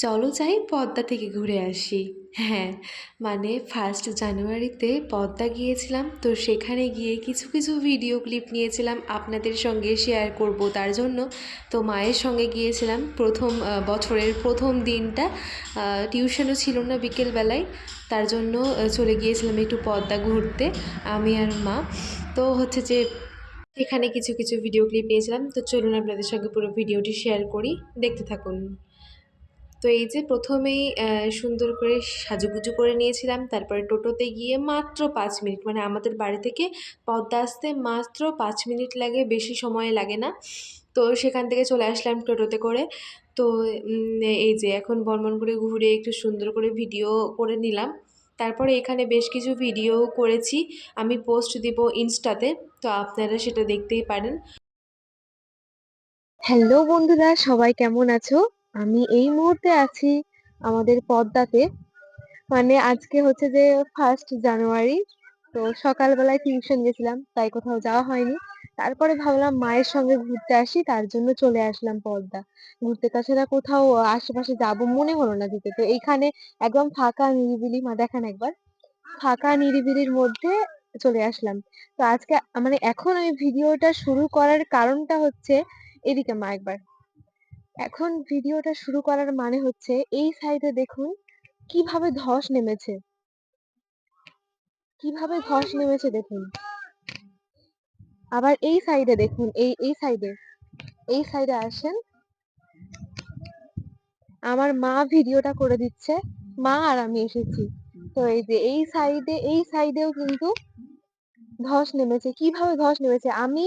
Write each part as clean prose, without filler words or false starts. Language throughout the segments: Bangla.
চলো যাই পদ্মা থেকে ঘুরে আসি। হ্যাঁ, মানে 1 জানুয়ারিতে পদ্মা গিয়েছিলাম, তো সেখানে গিয়ে কিছু কিছু ভিডিও ক্লিপ নিয়েছিলাম আপনাদের সঙ্গে শেয়ার করব তার জন্য। তো মায়ের সঙ্গে গিয়েছিলাম প্রথম বছরের প্রথম দিনটা, টিউশনও ছিল না বিকেলবেলায়, তার জন্য চলে গিয়েছিলাম একটু পদ্মা ঘুরতে আমি আর মা। তো হচ্ছে যে এখানে কিছু কিছু ভিডিও ক্লিপ নিয়েছিলাম, তো চলুন আপনাদের সঙ্গে পুরো ভিডিওটি শেয়ার করি, দেখতে থাকুন। তো এই যে প্রথমেই সুন্দর করে সাজুগুজু করে নিয়েছিলাম, তারপরে টোটোতে গিয়ে মাত্র 5 মিনিট, মানে আমাদের বাড়ি থেকে পদ্মা আসতে মাত্র 5 মিনিট লাগে, বেশি সময় লাগে না। তো সেখান থেকে চলে আসলাম টোটোতে করে। তো এই যে এখন বর্মনপুরে ঘুরে একটু সুন্দর করে ভিডিও করে নিলাম। তারপরে এখানে বেশ কিছু ভিডিও করেছি, আমি পোস্ট দিব ইনস্টাতে, তো আপনারা সেটা দেখতেই পারেন। হ্যালো বন্ধুরা, সবাই কেমন আছো? আমি এই মুহূর্তে আছি আমাদের পদ্মাতে। মানে আজকে হচ্ছে যে 1 জানুয়ারি। তো সকালবেলায় টিউশন গেছিলাম, তাই কোথাও যাওয়া হয়নি। তারপরে ভাবলাম মায়ের সঙ্গে ঘুরতে আসি, তার জন্য চলে আসলাম পদ্মা ঘুরতে। তাছাড়া কোথাও আশেপাশে যাব মনে হলো না যেতে। তো এইখানে একদম ফাঁকা নিরিবিলি, মা দেখান একবার, ফাঁকা নিরিবিলির মধ্যে চলে আসলাম। তো আজকে মানে এখন আমি ভিডিওটা শুরু করার কারণটা হচ্ছে, এদিকে মা একবার, এখন ভিডিওটা শুরু করার মানে হচ্ছে এই সাইডে দেখুন কিভাবে ধস নেমেছে, কিভাবে ধস নেমেছে দেখুন। আবার এই সাইডে দেখুন, এই সাইডে, এই সাইডে আসেন, আমার মা ভিডিওটা করে দিচ্ছে, মা আর আমি এসেছি। তো এই যে এই সাইডেও কিন্তু ধস নেমেছে। কিভাবে ধস নেমেছে আমি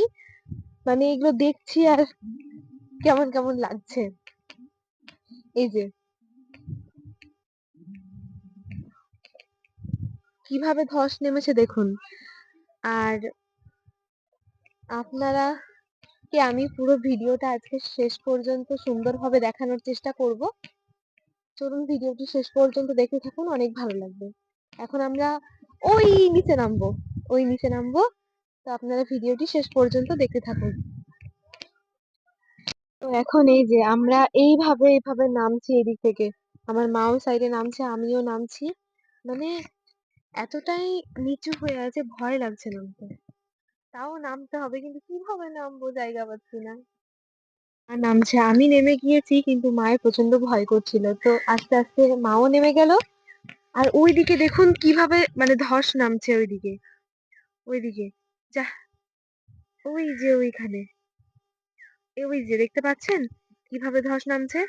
মানে এগুলো দেখছি আর কেমন কেমন লাগছে। এই যে কিভাবে ধস নেমেছে দেখুন। আর আপনারা কে আমি পুরো ভিডিওটা আজকে শেষ পর্যন্ত সুন্দরভাবে দেখানোর চেষ্টা করব। চলুন ভিডিওটি শেষ পর্যন্ত দেখতে থাকুন, অনেক ভালো লাগবে। এখন আমরা ওই নিচে নামবো, ওই নিচে নামবো। তো আপনারা ভিডিওটি শেষ পর্যন্ত দেখতে থাকুন। তো এখন এই যে আমরা এইভাবে নামছি এদিক থেকে, আমার মাও সাইডে নামছে, আমিও নামছি। মানে এতটাই নিচু হয়ে আছে, ভয় লাগছে নামতে। তাও নামতে হবে, কিন্তু কিভাবে নামবো জায়গা পাচ্ছি না। আর নামছে, আমি নেমে গিয়েছি, কিন্তু মায়ের প্রচন্ড ভয় করছিল। তো আস্তে আস্তে মাও নেমে গেল। আর ওইদিকে দেখুন কিভাবে মানে ধস নামছে, ওইদিকে, ওইদিকে, যা, ওই যে ওইখানে, ওই যে দেখতে পাচ্ছেন কিভাবে ধস নামছে।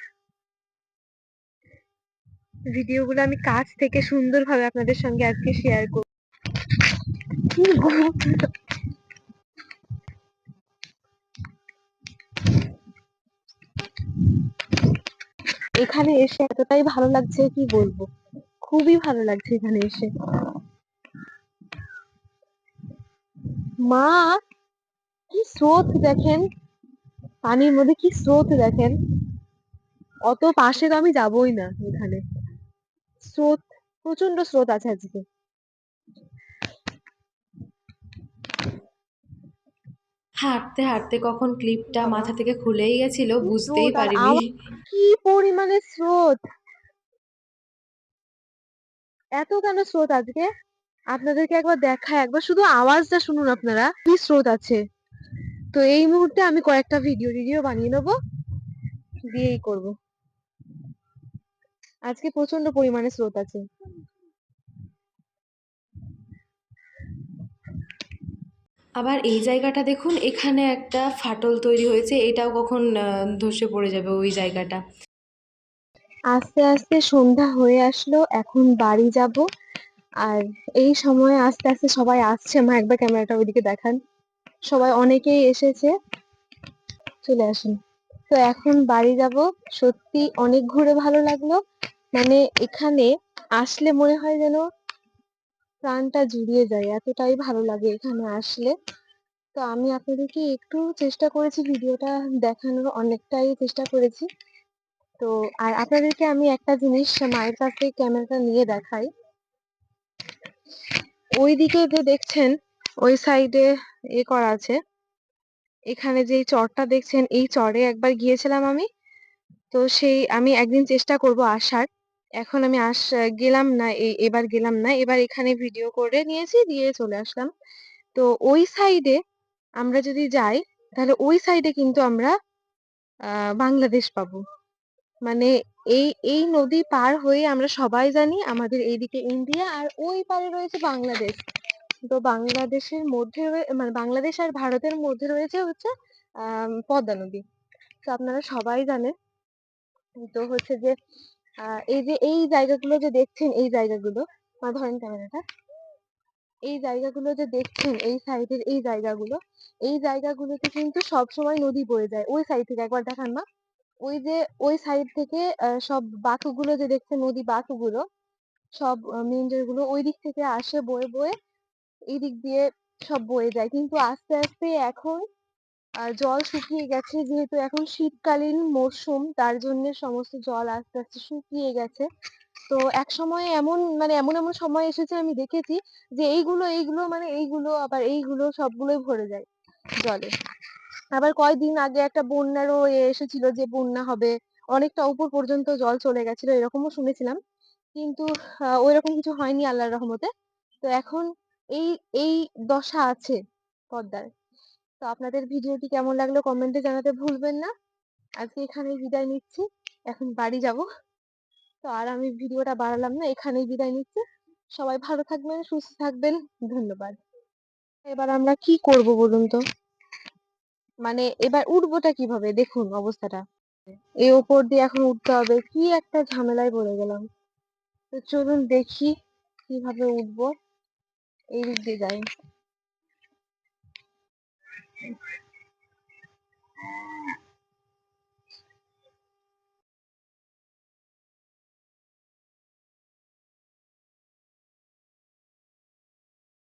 ভিডিওগুলো আমি কাছ থেকে সুন্দরভাবে আপনাদের সঙ্গে আজকে শেয়ার করব। এখানে এসে এতটাই ভালো লাগছে কি বলবো, খুবই ভালো লাগছে এখানে এসে। মা, কি স্রোত দেখেন, পানির মধ্যে কি স্রোত দেখেন। অত পাশে তো আমি যাবই না এখানে। স্রোত, প্রচন্ড স্রোত আছে আজকে। হাঁটতে হাঁটতে কখন ক্লিপটা বাবা, মাথা থেকে খুলেই গেছিল কি বুঝতেই স্রোত আর পারিনি। আওয়াজ, কি পরিমাণে স্রোত, এত কেন স্রোত আজকে? আপনাদেরকে একবার দেখায়, একবার শুধু আওয়াজটা শুনুন আপনারা, কি স্রোত আছে। তো এই মুহূর্তে আমি কয়েকটা ভিডিও বানিয়ে নেবো, দিয়েই করব। আজকে প্রচন্ড পরিমাণে স্রোত আছে। আবার এই জায়গাটা দেখুন, এখানে একটা ফাটল তৈরি হয়েছে, এটাও কখন ধসে পড়ে যাবে ওই জায়গাটা। আস্তে আস্তে সন্ধ্যা হয়ে আসলো, এখন বাড়ি যাব। আর এই সময়ে আস্তে আস্তে সবাই আসছে, মা একবার ক্যামেরাটা ওইদিকে দেখান, সবাই অনেকেই এসেছে, চলে আসুন। তো এখন বাড়ি যাব। সত্যি অনেক ঘুরে ভালো লাগলো। মানে এখানে আসলে মনে হয় যেন প্রাণটা জুড়িয়ে যায়, এতটাই ভালো লাগে এখানে আসলে। তো আমি আপনাদেরকে একটু চেষ্টা করেছি ভিডিওটা দেখানোর, অনেকটাই চেষ্টা করেছি। তো আর আপনাদেরকে আমি একটা জিনিস মায়ের কাছে ক্যামেরাটা নিয়ে দেখাই। ওইদিকে যে দেখছেন, ওই সাইডে করা আছে, এখানে যে চরটা দেখছেন, এই চরে একবার গিয়েছিলাম আমি। তো সেই আমি একদিন চেষ্টা করব আসার। এখন আমি গেলাম না, এবার গেলাম না। এবার এখানে ভিডিও করে নিয়েছি, দিয়ে চলে আসলাম। তো ওই সাইডে আমরা যদি যাই, তাহলে ওই সাইডে কিন্তু আমরা আ বাংলাদেশ পাবো। মানে এই নদী পার হয়ে আমরা সবাই জানি আমাদের এইদিকে ইন্ডিয়া আর ওই পারে রয়েছে বাংলাদেশ। তো বাংলাদেশের মধ্যে মানে বাংলাদেশ আর ভারতের মধ্যে রয়েছে হচ্ছে পদ্মা নদী। তো আপনারা সবাই জানেন। তো হচ্ছে যে এই যে এই জায়গাগুলো যে দেখছেন, এই জায়গাগুলো ধরেন ক্যামেরাটা। এই জায়গাগুলো যে দেখছেন, এই সাইডের এই জায়গাগুলো, এই জায়গাগুলোতে কিন্তু সবসময় নদী বয়ে যায়। ওই সাইড থেকে একবার দেখান মা। ওই যে ওই সাইড থেকে সব বাঁকুগুলো যে দেখছেন, নদী বাঁকুগুলো সব মেঞ্জর গুলো ওই দিক থেকে আসে বয়ে বয়ে এই দিক দিয়ে সব বয়ে যায়। কিন্তু আস্তে আস্তে এখন জল শুকিয়ে গেছে, যেহেতু এখন শীতকালীন মরশুম, তার জন্য সমস্ত জল আস্তে আস্তে শুকিয়ে গেছে। তো একসময় এমন সময় এসেছে, আমি দেখেছি যে এইগুলো মানে এইগুলো আবার এইগুলো সবগুলোই ভরে যায় জলে। আবার কয়দিন আগে একটা বন্যারও এসেছিল, যে বন্যা হবে, অনেকটা উপর পর্যন্ত জল চলে গেছিল, এরকমও শুনেছিলাম। কিন্তু ওইরকম কিছু হয়নি আল্লাহর রহমতে। তো এখন এই এই দশা আছে পদ্মার। তো আপনাদের ভিডিওটি কেমন লাগলো কমেন্টে জানাতে ভুলবেন না। আজকে এখানেই বিদায় নিচ্ছি। এখন বাড়ি যাব। তো আর আমি ভিডিওটা বাড়ালাম না, এখানেই বিদায় নিচ্ছি। সবাই ভালো থাকবেন, সুস্থ থাকবেন। ধন্যবাদ। এবার আমরা কি করব বলুন তো? মানে এবার উঠবোটা কিভাবে দেখুন অবস্থাটা। এই ওপর দিয়ে এখন উঠতে হবে, কি একটা ঝামেলায় পড়ে গেলাম। তো চলুন দেখি কিভাবে উঠবো। এই দিক দিয়ে যাই।